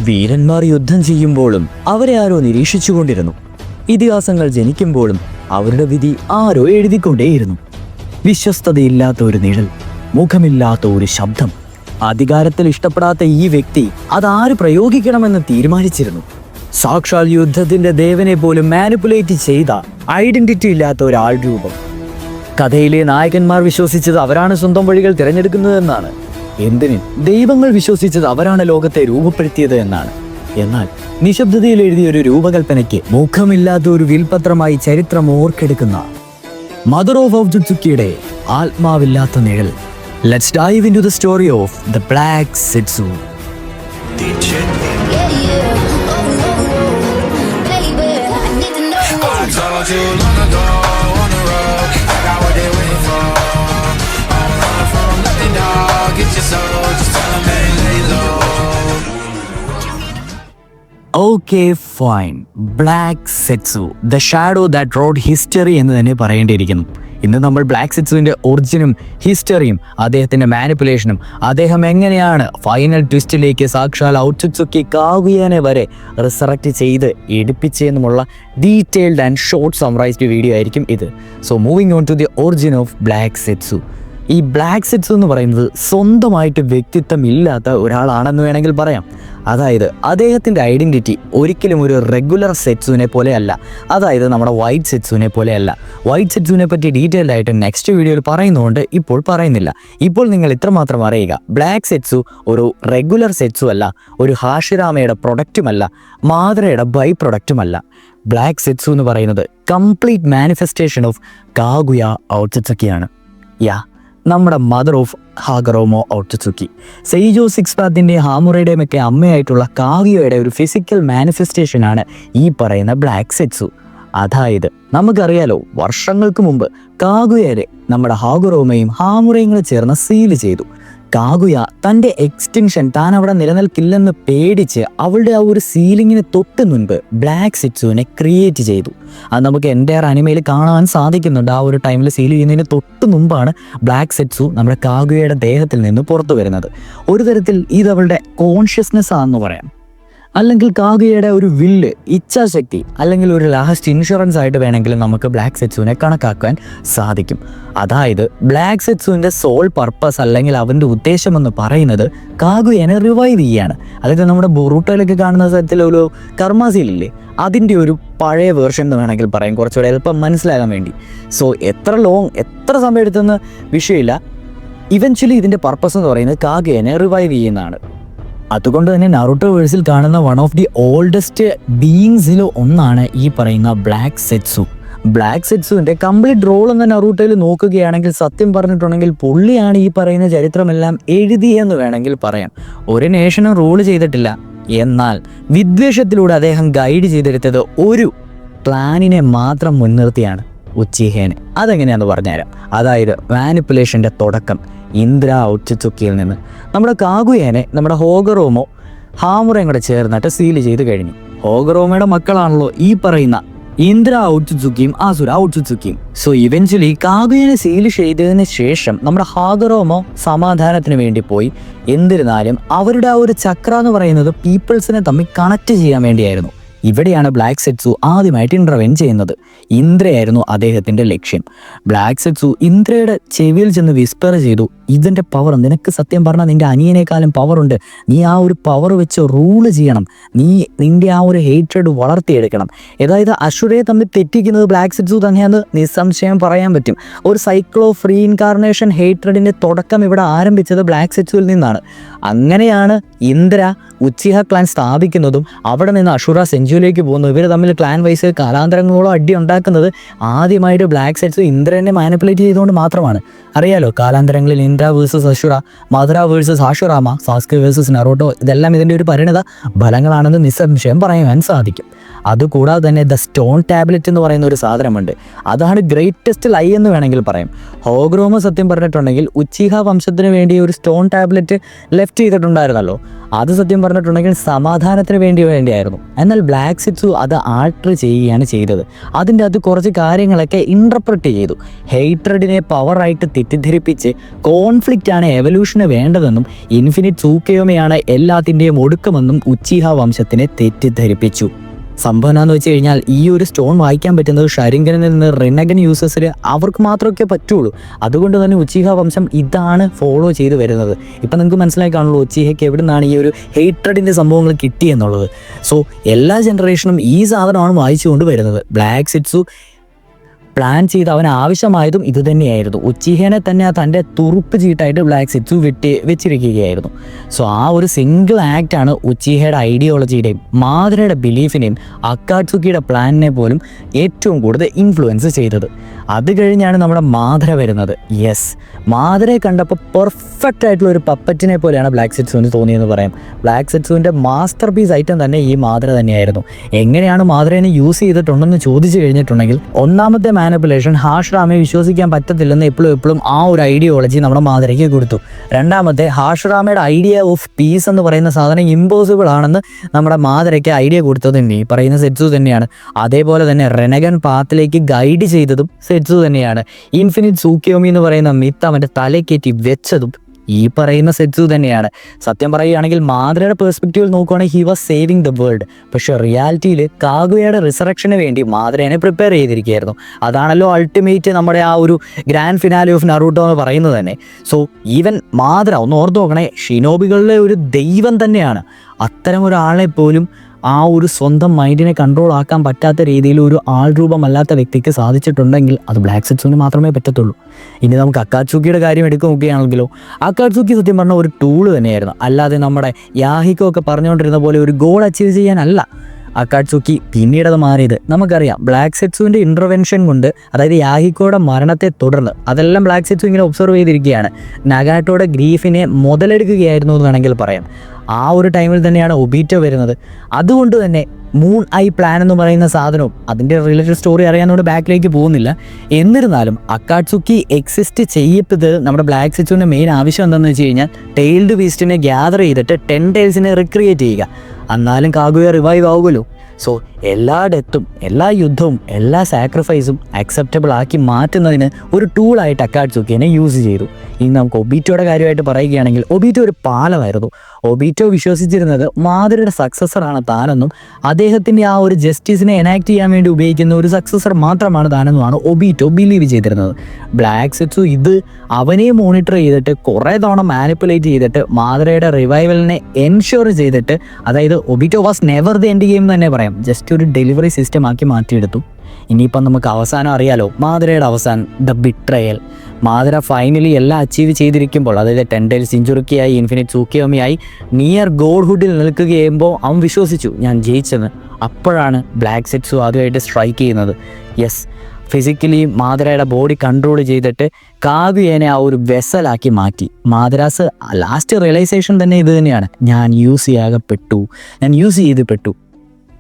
വീരന്മാർ യുദ്ധം ചെയ്യുമ്പോഴും അവരെ ആരോ നിരീക്ഷിച്ചുകൊണ്ടിരുന്നു. ഇതിഹാസങ്ങൾ ജനിക്കുമ്പോഴും അവരുടെ വിധി ആരോ എഴുതിക്കൊണ്ടേയിരുന്നു. വിശ്വസ്തതയില്ലാത്ത ഒരു നിഴൽ, മുഖമില്ലാത്ത ഒരു ശബ്ദം. അധികാരത്തിൽ ഇഷ്ടപ്പെടാത്ത ഈ വ്യക്തി അതാര് പ്രയോഗിക്കണമെന്ന് തീരുമാനിച്ചിരുന്നു. സാക്ഷാൽ യുദ്ധത്തിന്റെ ദേവനെ പോലും മാനിപ്പുലേറ്റ് ചെയ്ത ഐഡന്റിറ്റി ഇല്ലാത്ത ഒരാൾ രൂപം. കഥയിലെ നായകന്മാർ വിശ്വസിച്ചത് അവരാണ് സ്വന്തം വഴികൾ തിരഞ്ഞെടുക്കുന്നതെന്നാണ്. എന്തിന് ദൈവങ്ങൾ വിശ്വസിച്ചത് അവരാണ് ലോകത്തെ രൂപപ്പെടുത്തിയത് എന്നാണ്. എന്നാൽ നിശബ്ദതയിൽ എഴുതിയ ഒരു രൂപകൽപ്പനയ്ക്ക് മുഖമില്ലാത്ത ഒരു വിൽപത്രമായി ചരിത്രം ഓർക്കെടുക്കുന്ന മദർ ഓഫ് ഒട്സുത്സുക്കിയുടെ ആത്മാവില്ലാത്ത നിഴൽ. Let's dive into the story of the black Zetsu. Okay fine. Black Zetsu, the shadow that rode history എന്ന് തന്നെ പറയേണ്ടിയിരിക്കുന്നു. ഇന്ന് നമ്മൾ ബ്ലാക്ക് സെറ്റ്സുവിൻ്റെ ഒറിജിനും ഹിസ്റ്ററിയും അദ്ദേഹത്തിൻ്റെ മാനിപ്പുലേഷനും അദ്ദേഹം എങ്ങനെയാണ് ഫൈനൽ ട്വിസ്റ്റിലേക്ക് സാക്ഷാൽ ഒട്സുത്സുക്കി കാഗുയനെ വരെ റിസറക്റ്റ് ചെയ്ത് എടുപ്പിച്ചെന്നുമുള്ള detailed and short summarized video ആയിരിക്കും ഇത്. So moving on to the origin of black Zetsu. ഈ ബ്ലാക്ക് സെറ്റ്സു എന്ന് പറയുന്നത് സ്വന്തമായിട്ട് വ്യക്തിത്വം ഇല്ലാത്ത ഒരാളാണെന്ന് വേണമെങ്കിൽ പറയാം. അതായത് അദ്ദേഹത്തിൻ്റെ ഐഡൻറ്റിറ്റി ഒരിക്കലും ഒരു റെഗുലർ സെറ്റ്സുവിനെ പോലെയല്ല. അതായത് നമ്മുടെ വൈറ്റ് സെറ്റ്സുവിനെ പോലെയല്ല. വൈറ്റ് സെറ്റ്സുവിനെ പറ്റി ഡീറ്റെയിൽഡ് ആയിട്ട് നെക്സ്റ്റ് വീഡിയോയിൽ പറയുന്നതുകൊണ്ട് ഇപ്പോൾ പറയുന്നില്ല. ഇപ്പോൾ നിങ്ങൾ ഇത്രമാത്രം അറിയുക, ബ്ലാക്ക് സെറ്റ്സു ഒരു റെഗുലർ സെറ്റ്സു അല്ല, ഒരു ഹാഷിറാമയുടെ പ്രൊഡക്റ്റുമല്ല, മാതരയുടെ ബൈ പ്രൊഡക്റ്റുമല്ല. ബ്ലാക്ക് സെറ്റ്സു എന്ന് പറയുന്നത് കംപ്ലീറ്റ് മാനിഫെസ്റ്റേഷൻ ഓഫ് കാഗുയ ഒട്സുത്സുക്കിയാണ്. നമ്മുടെ മദർ ഓഫ് ഹാഗറോമോ ഒട്സുത്സുക്കി, സെയ്ജോ സിക്സ് പാത്തിൻ്റെ ഹാമുറയുടെയും ഒക്കെ അമ്മയായിട്ടുള്ള കാഗുയയുടെ ഒരു ഫിസിക്കൽ മാനിഫെസ്റ്റേഷനാണ് ഈ പറയുന്ന ബ്ലാക്ക് സെറ്റ്സു. അതായത് നമുക്കറിയാലോ, വർഷങ്ങൾക്ക് മുമ്പ് കാഗുയരെ നമ്മുടെ ഹാഗറോമയും ഹാമുറയും കൂടെ ചേർന്ന് സീൽ ചെയ്തു. കാഗുയ തൻ്റെ എക്സ്റ്റിൻഷൻ താൻ അവിടെ നിലനിൽക്കില്ലെന്ന് പേടിച്ച് അവളുടെ ആ ഒരു സീലിങ്ങിന് തൊട്ട് മുൻപ് ബ്ലാക്ക് സെറ്റ്സുവിനെ ക്രിയേറ്റ് ചെയ്തു. അത് നമുക്ക് എൻ്റയർ അനിമയിൽ കാണാൻ സാധിക്കുന്നുണ്ട്. ആ ഒരു ടൈമിൽ സീൽ ചെയ്യുന്നതിന് തൊട്ട് മുമ്പാണ് ബ്ലാക്ക് സെറ്റ്സു നമ്മുടെ കാഗുയയുടെ ദേഹത്തിൽ നിന്ന് പുറത്തു വരുന്നത്. ഒരു തരത്തിൽ ഇത് അവളുടെ കോൺഷ്യസ്നെസ് ആണെന്ന് പറയാം, അല്ലെങ്കിൽ കാഗുയയുടെ ഒരു വില്ല്, ഇച്ഛാശക്തി, അല്ലെങ്കിൽ ഒരു ലാസ്റ്റ് ഇൻഷുറൻസ് ആയിട്ട് വേണമെങ്കിലും നമുക്ക് ബ്ലാക്ക് സെറ്റ്സുവിനെ കണക്കാക്കാൻ സാധിക്കും. അതായത് ബ്ലാക്ക് സെറ്റ്സുവിൻ്റെ സോൾ പർപ്പസ് അല്ലെങ്കിൽ അവൻ്റെ ഉദ്ദേശം എന്ന് പറയുന്നത് കാഗുയനെ റിവൈവ് ചെയ്യാണ്. അതായത് നമ്മുടെ ബൊറൂട്ടോയിലൊക്കെ കാണുന്ന തരത്തിലൊരു കർമാസീലില്ലേ, അതിൻ്റെ ഒരു പഴയ വേർഷൻ എന്ന് വേണമെങ്കിൽ പറയാം, കുറച്ചുകൂടെ എളുപ്പം മനസ്സിലാകാൻ വേണ്ടി. സോ എത്ര സമയം എടുത്തെന്ന് വിഷയമില്ല. ഇവൻച്വലി ഇതിൻ്റെ പർപ്പസ് എന്ന് പറയുന്നത് കാഗുയനെ റിവൈവ് ചെയ്യുന്നതാണ്. അതുകൊണ്ട് തന്നെ നറൂട്ടോ വേഴ്സിൽ കാണുന്ന വൺ ഓഫ് ദി ഓൾഡസ്റ്റ് ബീയിങ്സിൽ ഒന്നാണ് ഈ പറയുന്ന ബ്ലാക്ക് സെറ്റ്സു. ബ്ലാക്ക് സെറ്റ്സുവിൻ്റെ കംപ്ലീറ്റ് റോൾ എന്ന നറൂട്ടോയിൽ നോക്കുകയാണെങ്കിൽ സത്യം പറഞ്ഞിട്ടുണ്ടെങ്കിൽ പുള്ളിയാണ് ഈ പറയുന്ന ചരിത്രമെല്ലാം എഴുതിയെന്ന് വേണമെങ്കിൽ പറയാം. ഒരു നേഷനും റൂൾ ചെയ്തിട്ടില്ല, എന്നാൽ വിദ്വേഷത്തിലൂടെ അദ്ദേഹം ഗൈഡ് ചെയ്തെടുത്തത് ഒരു പ്ലാനിനെ മാത്രം മുൻനിർത്തിയാണ്, ഉച്ചിഹേനെ. അതെങ്ങനെയാണെന്ന് പറഞ്ഞുതരാം. അതായത് മാനിപ്പുലേഷൻ്റെ തുടക്കം ഇന്ദ്ര ഒട്സുത്സുക്കിയിൽ നിന്ന് നമ്മുടെ കാഗുയനെ നമ്മുടെ ഹോഗറോമോ ഹാമുറയും കൂടെ ചേർന്നിട്ട് സീൽ ചെയ്ത് കഴിഞ്ഞു. ഹോഗറോമയുടെ മക്കളാണല്ലോ ഈ പറയുന്ന ഇന്ദ്ര ഒട്സുത്സുക്കിയും ആസുര ഒട്സുത്സുക്കിയും. സോ ഇവൻച്വലി കാഗുയനെ സീൽ ചെയ്തതിന് ശേഷം നമ്മുടെ ഹാഗറോമോ സമാധാനത്തിന് വേണ്ടി പോയി. എന്നിരുന്നാലും അവരുടെ ആ ഒരു ചക്ര എന്ന് പറയുന്നത് പീപ്പിൾസിനെ തമ്മിൽ കണക്ട് ചെയ്യാൻ വേണ്ടിയായിരുന്നു. ഇവിടെയാണ് ബ്ലാക്ക് സെറ്റ്സു ആദ്യമായിട്ട് ഇൻ്റർവെൻ ചെയ്യുന്നത്. ഇന്ദ്രയായിരുന്നു അദ്ദേഹത്തിൻ്റെ ലക്ഷ്യം. ബ്ലാക്ക് സെറ്റ്സു ഇന്ദ്രയുടെ ചെവിയിൽ ചെന്ന് വിസ്പർ ചെയ്തു, ഇതിൻ്റെ പവർ നിനക്ക് സത്യം പറഞ്ഞാൽ നിൻ്റെ അനിയനേക്കാളും പവറുണ്ട്, നീ ആ ഒരു പവർ വെച്ച് റൂള് ചെയ്യണം, നീ നിൻ്റെ ആ ഒരു ഹേറ്റ്രഡ് വളർത്തിയെടുക്കണം. അതായത് അസുരയെ തമ്മിൽ തെറ്റിക്കുന്നത് ബ്ലാക്ക് സെറ്റ്സു തന്നെയാണെന്ന് നിസ്സംശയം പറയാൻ പറ്റും. ഒരു സൈക്കിൾ ഓഫ് റീഇൻകാർണേഷൻ ഹേറ്റ്രഡിൻ്റെ തുടക്കം ഇവിടെ ആരംഭിച്ചത് ബ്ലാക്ക് സെറ്റ്സുവിൽ നിന്നാണ്. അങ്ങനെയാണ് ഇന്ദ്ര ഉച്ചിഹ ക്ലാൻ സ്ഥാപിക്കുന്നതും അവിടെ നിന്ന് അഷുറ സെഞ്ചുറിയിലേക്ക് പോകുന്നു. ഇവർ തമ്മിൽ ക്ലാൻ വൈസ് കാലാന്തരങ്ങളോളം അടി ഉണ്ടാക്കുന്നത് ആദ്യമായിട്ട് ബ്ലാക്ക് സെറ്റ്സു ഇന്ദ്രനെ മാനിപ്പുലേറ്റ് ചെയ്തുകൊണ്ട് മാത്രമാണ്. അറിയാലോ, കാലാന്തരങ്ങളിൽ ഇന്ദ്ര വേഴ്സസ് അഷുറ, മധുര വേഴ്സസ് ആഷുറാമ, സാസ്കെ വേഴ്സസ് നറൂട്ടോ, ഇതെല്ലാം ഇതിൻ്റെ ഒരു പരിണിത ഫലങ്ങളാണെന്ന് നിസ്സംശയം പറയാൻ സാധിക്കും. അതുകൂടാതെ തന്നെ ദ സ്റ്റോൺ ടാബ്ലറ്റ് എന്ന് പറയുന്ന ഒരു സാധനമുണ്ട്. അതാണ് ഗ്രേറ്റസ്റ്റ് ലൈ എന്ന് വേണമെങ്കിൽ പറയാം. ഹോഗ്രോമ സത്യം പറഞ്ഞിട്ടുണ്ടെങ്കിൽ ഉച്ചിഹ വംശത്തിന് വേണ്ടി ഒരു സ്റ്റോൺ ടാബ്ലറ്റ് ലെഫ്റ്റ് ചെയ്തിട്ടുണ്ടായിരുന്നല്ലോ. അത് സത്യം പറഞ്ഞിട്ടുണ്ടെങ്കിൽ സമാധാനത്തിന് വേണ്ടിയായിരുന്നു. എന്നാൽ ബ്ലാക്ക് സെറ്റ്സു അത് ആൾട്ടർ ചെയ്യുകയാണ് ചെയ്തത്. അതിൻ്റെ അത് കുറച്ച് കാര്യങ്ങളൊക്കെ ഇൻറ്റർപ്രറ്റ് ചെയ്തു. ഹെയ്ട്രഡിനെ പവറായിട്ട് തെറ്റിദ്ധരിപ്പിച്ച് കോൺഫ്ലിക്റ്റ് ആണ് എവല്യൂഷന് വേണ്ടതെന്നും ഇൻഫിനിറ്റ് സൂക്കയോമയാണ് എല്ലാത്തിൻ്റെയും ഒടുക്കമെന്നും ഉച്ചിഹ വംശത്തിനെ തെറ്റിദ്ധരിപ്പിച്ചു. സംഭവം എന്താണെന്ന് വെച്ച് കഴിഞ്ഞാൽ ഈ ഒരു സ്റ്റോൺ വായിക്കാൻ പറ്റുന്നത് ഷരിങ്കനിൽ നിന്ന് റിനഗൻ യൂസേഴ്സിൽ അവർക്ക് മാത്രമൊക്കെ പറ്റുള്ളൂ. അതുകൊണ്ട് തന്നെ ഉച്ചിഹ വംശം ഇതാണ് ഫോളോ ചെയ്ത് വരുന്നത്. ഇപ്പം നിങ്ങൾക്ക് മനസ്സിലായി കാണുള്ളൂ ഉച്ചിഹയ്ക്ക് എവിടെ നിന്നാണ് ഈ ഒരു ഹെയ്ട്രഡിൻ്റെ സംഭവങ്ങൾ കിട്ടിയെന്നുള്ളത്. സോ എല്ലാ ജനറേഷനും ഈ സാധനമാണ് വായിച്ചുകൊണ്ട് വരുന്നത്. ബ്ലാക്ക് സെറ്റ്സു പ്ലാൻ ചെയ്ത് അവന് ആവശ്യമായതും ഇത് തന്നെയായിരുന്നു. ഉച്ചിഹേനെ തന്നെ തൻ്റെ തുറുപ്പ് ചീട്ടായിട്ട് ബ്ലാക്ക് സെറ്റ്സു വെച്ചിരിക്കുകയായിരുന്നു. സോ ആ ഒരു സിംഗിൾ ആക്റ്റാണ് ഉച്ചിഹയുടെ ഐഡിയോളജിയുടെയും മാദ്രയുടെ ബിലീഫിനെയും അക്കാട്സുക്കിയുടെ പ്ലാനിനെ പോലും ഏറ്റവും കൂടുതൽ ഇൻഫ്ലുവൻസ് ചെയ്തത്. അത് കഴിഞ്ഞാണ് നമ്മുടെ മാദ്ര വരുന്നത്. യെസ്, മാദ്രയെ കണ്ടപ്പോൾ പെർഫെക്റ്റ് ആയിട്ടുള്ള ഒരു പപ്പറ്റിനെ പോലെയാണ് ബ്ലാക്ക് സെറ്റ്സുവിന് തോന്നിയെന്ന് പറയാം. ബ്ലാക്ക് സെറ്റ്സുവിൻ്റെ മാസ്റ്റർ പീസ് ഐറ്റം തന്നെ ഈ മാദ്ര തന്നെയായിരുന്നു. എങ്ങനെയാണ് മാദ്രേനെ യൂസ് ചെയ്തിട്ടുണ്ടെന്ന് ചോദിച്ചു കഴിഞ്ഞിട്ടുണ്ടെങ്കിൽ, ഒന്നാമത്തെ മാനിപ്പുലേഷൻ ഹാഷ്റാമയെ വിശ്വസിക്കാൻ പറ്റത്തില്ലെന്ന് എപ്പോഴും ആ ഒരു ഐഡിയോളജി നമ്മുടെ മാദ്രയ്ക്ക് കൊടുത്തു. രണ്ടാമത്തെ, ഹാഷ്റാമയുടെ ഐഡിയ ഓഫ് പീസ് എന്ന് പറയുന്ന സാധനം ഇമ്പോസിബിൾ ആണെന്ന് നമ്മുടെ മാദ്രയ്ക്ക് ഐഡിയ കൊടുത്തത് ഈ പറയുന്ന സെറ്റ്സു തന്നെയാണ്. അതേപോലെ തന്നെ റെനഗൻ പാത്തിലേക്ക് ഗൈഡ് ചെയ്തതും സെറ്റ്സു തന്നെയാണ്. ഇൻഫിനിറ്റ് സൂക്കിയോമി എന്ന് പറയുന്ന മിത്ത് അവൻ്റെ തലക്കേറ്റി വെച്ചതും ഈ പറയുന്ന സെറ്റ്സു തന്നെയാണ്. സത്യം പറയുകയാണെങ്കിൽ മാദ്രയുടെ പെർസ്പെക്റ്റീവിൽ നോക്കുകയാണെങ്കിൽ he was saving the world. പക്ഷേ റിയാലിറ്റിയിൽ കാഗുയയുടെ റിസറക്ഷന് വേണ്ടി മാദ്രേനെ പ്രിപ്പയർ ചെയ്തിരിക്കുകയായിരുന്നു. അതാണല്ലോ അൾട്ടിമേറ്റ് നമ്മുടെ ആ ഒരു ഗ്രാൻഡ് ഫിനാലെ ഓഫ് നറൂട്ടോ എന്ന് പറയുന്നത് തന്നെ. സോ ഈവൻ മാദ്ര ഒന്ന് ഓർത്ത് നോക്കണേ, ഷിനോബികളിലെ ഒരു ദൈവം തന്നെയാണ്. അത്തരം ഒരാളെ പോലും ആ ഒരു സ്വന്തം മൈൻഡിനെ കൺട്രോൾ ആക്കാൻ പറ്റാത്ത രീതിയിൽ ഒരു ആൾ രൂപമല്ലാത്ത വ്യക്തിക്ക് സാധിച്ചിട്ടുണ്ടെങ്കിൽ അത് ബ്ലാക്ക് സെറ്റ്സുവിന് മാത്രമേ പറ്റത്തുള്ളൂ. ഇനി നമുക്ക് അക്കാട്സുക്കിയുടെ കാര്യം എടുക്കുക നോക്കുകയാണെങ്കിലോ, അക്കാട്സുക്കി സത്യം പറഞ്ഞ ഒരു ടൂള് തന്നെയായിരുന്നു. അല്ലാതെ നമ്മുടെ യാഹിക്കോ ഒക്കെ പറഞ്ഞുകൊണ്ടിരുന്ന പോലെ ഒരു ഗോൾ അച്ചീവ് ചെയ്യാനല്ല അക്കാട്സുക്കി പിന്നീട് അത് മാറിയത്. നമുക്കറിയാം ബ്ലാക്ക് സെറ്റ്സുവിൻ്റെ ഇൻ്റർവെൻഷൻ കൊണ്ട്, അതായത് യാഹിക്കോയുടെ മരണത്തെ തുടർന്ന് അതെല്ലാം ബ്ലാക്ക് സെറ്റ്സു ഇങ്ങനെ ഒബ്സർവ് ചെയ്തിരിക്കുകയാണ്. നഗാട്ടോയുടെ ഗ്രീഫിനെ മുതലെടുക്കുകയായിരുന്നു എന്ന് വേണമെങ്കിൽ പറയാം. ആ ഒരു ടൈമിൽ തന്നെയാണ് ഒബീറ്റോ വരുന്നത്. അതുകൊണ്ട് തന്നെ മൂൺ ഐ പ്ലാൻ എന്ന് പറയുന്ന സാധനവും അതിൻ്റെ റിലേറ്റഡ് സ്റ്റോറി അറിയാവുന്നതുകൊണ്ട് ബാക്കിലേക്ക് പോകുന്നില്ല. എന്നിരുന്നാലും അക്കാട്സുക്കി എക്സിസ്റ്റ് ചെയ്യപ്പെട്ടത് നമ്മുടെ ബ്ലാക്ക് സെറ്റ്സുവിൻ്റെ മെയിൻ ആവശ്യം എന്താണെന്ന് വെച്ച് കഴിഞ്ഞാൽ ടെയിൽഡ് ബീസ്റ്റിനെ ഗ്യാദർ ചെയ്തിട്ട് 10 ടൈൽസിനെ റിക്രിയേറ്റ് ചെയ്യുക. എന്നാലും കാഗുയ റിവൈവ് ആവുമല്ലോ. സോ എല്ലാ ഡെത്തും എല്ലാ യുദ്ധവും എല്ലാ സാക്രിഫൈസും അക്സെപ്റ്റബിൾ ആക്കി മാറ്റുന്നതിന് ഒരു ടൂളായിട്ട് അക്കാട്സുക്കിനെ യൂസ് ചെയ്തു. ഇനി നമുക്ക് ഒബീറ്റോയുടെ കാര്യമായിട്ട് പറയുകയാണെങ്കിൽ, ഒബീറ്റോ ഒരു പാലമായിരുന്നു. ഒബീറ്റോ വിശ്വസിച്ചിരുന്നത് മാദ്രയുടെ സക്സസറാണ് താനെന്നും അദ്ദേഹത്തിൻ്റെ ആ ഒരു ജസ്റ്റിസിനെ എനാക്ട് ചെയ്യാൻ വേണ്ടി ഉപയോഗിക്കുന്ന ഒരു സക്സസർ മാത്രമാണ് താനെന്നുമാണ് ഒബീറ്റോ ബിലീവ് ചെയ്തിരുന്നത്. ബ്ലാക്ക് സെറ്റ്സു ഇത് അവനെ മോണിറ്റർ ചെയ്തിട്ട് കുറേ തവണ മാനിപ്പുലേറ്റ് ചെയ്തിട്ട് മാദ്രയുടെ റിവൈവലിനെ എൻഷുർ ചെയ്തിട്ട്, അതായത് ഒബീറ്റോ was never the end game എന്ന് തന്നെ പറയാം, ജസ്റ്റ് ഒരു ഡെലിവറി സിസ്റ്റം ആക്കി മാറ്റിയെടുത്തു. ഇനിയിപ്പം നമുക്ക് അവസാനം അറിയാലോ, മാദ്രയുടെ അവസാനം ദ ബിട്രയൽ. മാദ്ര ഫൈനലി എല്ലാം അച്ചീവ് ചെയ്തിരിക്കുമ്പോൾ, അതായത് 10 ടൈൽസ് സെഞ്ചുറിക്കായി ഇൻഫിനിറ്റ് സൂക്കിയോമിയായി നിയർ ഗോഡ്ഹുഡിൽ നിൽക്കുക ചെയ്യുമ്പോൾ അവൻ വിശ്വസിച്ചു ഞാൻ ജയിച്ചെന്ന്. അപ്പോഴാണ് ബ്ലാക്ക് സെറ്റ്സു ആദ്യമായിട്ട് സ്ട്രൈക്ക് ചെയ്യുന്നത്. യെസ്, ഫിസിക്കലി മാദ്രയുടെ ബോഡി കൺട്രോൾ ചെയ്തിട്ട് കാഗുയേനെ ആ ഒരു വെസലാക്കി മാറ്റി. മാദ്രാസ് ലാസ്റ്റ് റിയലൈസേഷൻ തന്നെ ഇത് തന്നെയാണ്, ഞാൻ യൂസ് ചെയ്യപ്പെട്ടു.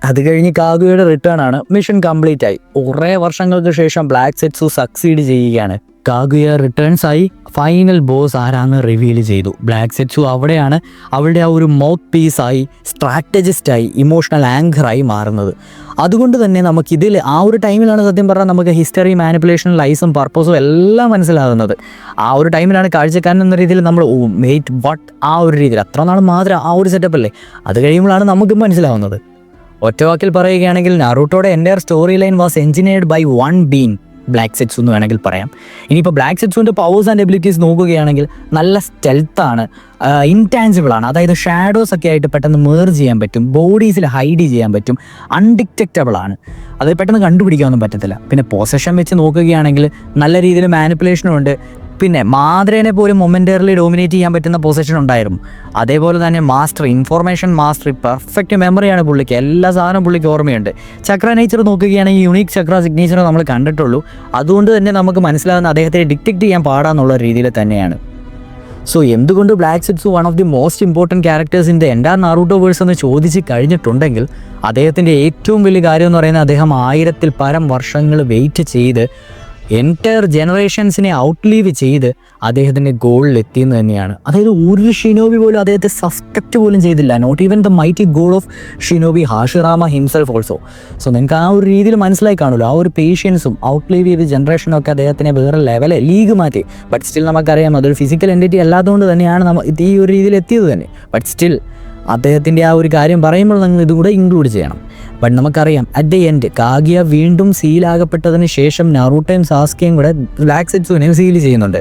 അത് കഴിഞ്ഞ് കാഗുയയുടെ റിട്ടേൺ ആണ്. മിഷൻ കംപ്ലീറ്റ് ആയി. കുറേ വർഷങ്ങൾക്ക് ശേഷം ബ്ലാക്ക് സെറ്റ്സു സക്സീഡ് ചെയ്യുകയാണ്. കാഗുയ റിട്ടേൺസ് ആയി. ഫൈനൽ ബോസ് ആരാന്ന് റിവീൽ ചെയ്തു. ബ്ലാക്ക് സെറ്റ്സു അവിടെയാണ് അവളുടെ ആ ഒരു മൗത്ത് പീസായി, സ്ട്രാറ്റജിസ്റ്റായി, ഇമോഷണൽ ആങ്കറായി മാറുന്നത്. അതുകൊണ്ട് തന്നെ നമുക്കിതിൽ ആ ഒരു ടൈമിലാണ് സത്യം പറഞ്ഞാൽ നമുക്ക് ഹിസ്റ്ററി, മാനിപ്പുലേഷൻ, ലൈസും പർപ്പസും എല്ലാം മനസ്സിലാകുന്നത്. ആ ഒരു ടൈമിലാണ് കാഴ്ചക്കാരൻ എന്ന രീതിയിൽ നമ്മൾ ആ ഒരു രീതിയിൽ അത്ര നാൾ മാത്രം ആ ഒരു സെറ്റപ്പ് അല്ലേ, അത് കഴിയുമ്പോഴാണ് നമുക്ക് മനസ്സിലാവുന്നത്. ഒറ്റവാക്കിൽ പറയുകയാണെങ്കിൽ നറൂട്ടോയുടെ entire story line was engineered by one being, black Zetsu എന്ന് വേണമെങ്കിൽ പറയാം. ഇനിയിപ്പോൾ ബ്ലാക്ക് സെറ്റ്സുവിൻ്റെ പവേഴ്സ് ആൻഡ് എബിലിറ്റീസ് നോക്കുകയാണെങ്കിൽ നല്ല സ്റ്റെൽത്താണ്, ഇൻടാഞ്ചിബിൾ ആണ്. അതായത് ഷാഡോസ് ഒക്കെ ആയിട്ട് പെട്ടെന്ന് മേർജ് ചെയ്യാൻ പറ്റും, ബോഡീസിൽ ഹൈഡ് ചെയ്യാൻ പറ്റും, അൺഡിറ്റക്റ്റബിൾ ആണ്, അത് പെട്ടെന്ന് കണ്ടുപിടിക്കാനൊന്നും പറ്റത്തില്ല. പിന്നെ പൊസഷൻ വെച്ച് നോക്കുകയാണെങ്കിൽ നല്ല രീതിയിൽ മാനിപ്പുലേഷനും ഉണ്ട്. പിന്നെ മാദ്രേനെ പോലും മൊമെൻ്ററിലി ഡോമിനേറ്റ് ചെയ്യാൻ പറ്റുന്ന പൊസിഷൻ ഉണ്ടായിരുന്നു. അതേപോലെ തന്നെ ഇൻഫോർമേഷൻ മാസ്റ്ററി, പെർഫെക്റ്റ് മെമ്മറിയാണ് പുള്ളിക്ക്, എല്ലാ സാധനവും പുള്ളിക്ക് ഓർമ്മയുണ്ട്. ചക്ര നേച്ചർ നോക്കുകയാണെങ്കിൽ യുണീക്ക് ചക്ര സിഗ്നേച്ചർ നമ്മൾ കണ്ടിട്ടുള്ളൂ. അതുകൊണ്ട് തന്നെ നമുക്ക് മനസ്സിലാകുന്ന അദ്ദേഹത്തെ ഡിറ്റക്റ്റ് ചെയ്യാൻ പാടാന്നുള്ള രീതിയിൽ തന്നെയാണ്. സോ എന്തുകൊണ്ട് black Zetsu one of the most important characters in the entire Naruto verse എന്ന് ചോദിച്ച് കഴിഞ്ഞിട്ടുണ്ടെങ്കിൽ, അദ്ദേഹത്തിൻ്റെ ഏറ്റവും വലിയ കാര്യം എന്ന് പറയുന്നത് അദ്ദേഹം 1000-ൽ പരം വർഷങ്ങൾ വെയിറ്റ് ചെയ്ത് എൻറ്റയർ ജനറേഷൻസിനെ ഔട്ട്ലീവ് ചെയ്ത് അദ്ദേഹത്തിൻ്റെ ഗോളിൽ എത്തിയെന്ന് തന്നെയാണ്. അതായത് ഒരു ഷിനോബി പോലും അദ്ദേഹത്തെ സസ്പെക്റ്റ് പോലും ചെയ്തില്ല. Not even the mighty god of shinobi Hashirama himself also. So നിങ്ങൾക്ക് ആ ഒരു രീതിയിൽ മനസ്സിലായി കാണുമല്ലോ, ആ ഒരു പേഷ്യൻസും ഔട്ട്ലീവ് ചെയ്ത് ജനറേഷനും ഒക്കെ അദ്ദേഹത്തിനെ വേറെ ലെവലെ ലീഗ് മാറ്റി. ബട്ട് സ്റ്റിൽ നമുക്കറിയാം അതൊരു ഫിസിക്കൽ എൻറ്റിറ്റി അല്ലാത്തതുകൊണ്ട് തന്നെയാണ് നമ്മൾ ഈ ഒരു രീതിയിൽ എത്തിയത് തന്നെ. ബട്ട് സ്റ്റിൽ അദ്ദേഹത്തിൻ്റെ ആ ഒരു കാര്യം പറയുമ്പോൾ നിങ്ങൾ ഇതും കൂടെ ഇൻക്ലൂഡ് ചെയ്യണം. ബട്ട് നമുക്കറിയാം അറ്റ് ദി എൻഡ് കാഗിയ വീണ്ടും സീലാകപ്പെട്ടതിന് ശേഷം നറൂട്ടോയും സാസ്കയും കൂടെ ബ്ലാക്ക് സെറ്റ്സുവിനെയും സീൽ ചെയ്യുന്നുണ്ട്.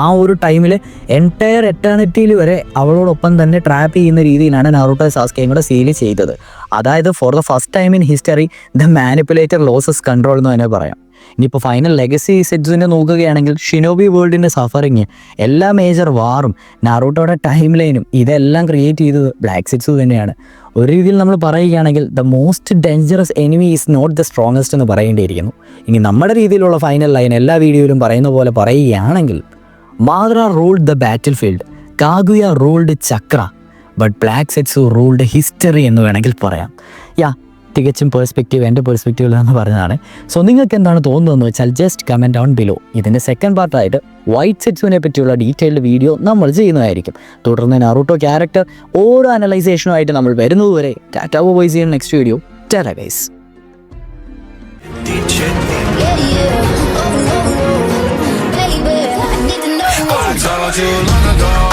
ആ ഒരു ടൈമിൽ എൻറ്റയർ എറ്റേണിറ്റിയിൽ വരെ അവളോടൊപ്പം തന്നെ ട്രാപ്പ് ചെയ്യുന്ന രീതിയിലാണ് നറൂട്ടോയും സാസ്കയും കൂടെ സീൽ ചെയ്തത്. അതായത് for the first time in history the manipulator losses control എന്ന് തന്നെ പറയാം. ഇനിയിപ്പോൾ ഫൈനൽ ലെഗസി സെറ്റ്സുവിനെ നോക്കുകയാണെങ്കിൽ ഷിനോബി വേൾഡിൻ്റെ സഫറിങ്, എല്ലാ മേജർ വാറും, നാറൂട്ടോയുടെ ടൈം ലൈനും ഇതെല്ലാം ക്രിയേറ്റ് ചെയ്തത് ബ്ലാക്ക് സെറ്റ്സു തന്നെയാണ്. ഒരു രീതിയിൽ നമ്മൾ പറയുകയാണെങ്കിൽ the most dangerous enemy is not the strongest എന്ന് പറയേണ്ടിയിരിക്കുന്നു. ഇനി നമ്മുടെ രീതിയിലുള്ള ഫൈനൽ ലൈൻ എല്ലാ വീഡിയോയിലും പറയുന്ന പോലെ പറയുകയാണെങ്കിൽ Madara ruled the battlefield, Kaguya ruled chakra, but black Zetsu ruled history എന്ന് വേണമെങ്കിൽ പറയാം. തികച്ചും പേഴ്സ്പെക്റ്റീവ് എൻ്റെ പേഴ്സ്പെക്റ്റീവിൽ എന്ന് പറഞ്ഞതാണ്. സോ നിങ്ങൾക്ക് എന്താണ് തോന്നുന്നതെന്ന് വെച്ചാൽ ജസ്റ്റ് കമൻറ്റ് ഡൗൺ ബിലോ. ഇതിൻ്റെ സെക്കൻഡ് പാർട്ടായിട്ട് വൈറ്റ് സെറ്റ്സുവിനെ പറ്റിയുള്ള ഡീറ്റെയിൽഡ് വീഡിയോ നമ്മൾ ചെയ്യുന്നതായിരിക്കും. തുടർന്ന് നറൂട്ടോ ക്യാരക്ടർ ഓരോ അനലൈസേഷനുമായിട്ട് നമ്മൾ വരുന്നതുവരെ ta-ta bye see you next video. Ta-ta guys. I told you long ago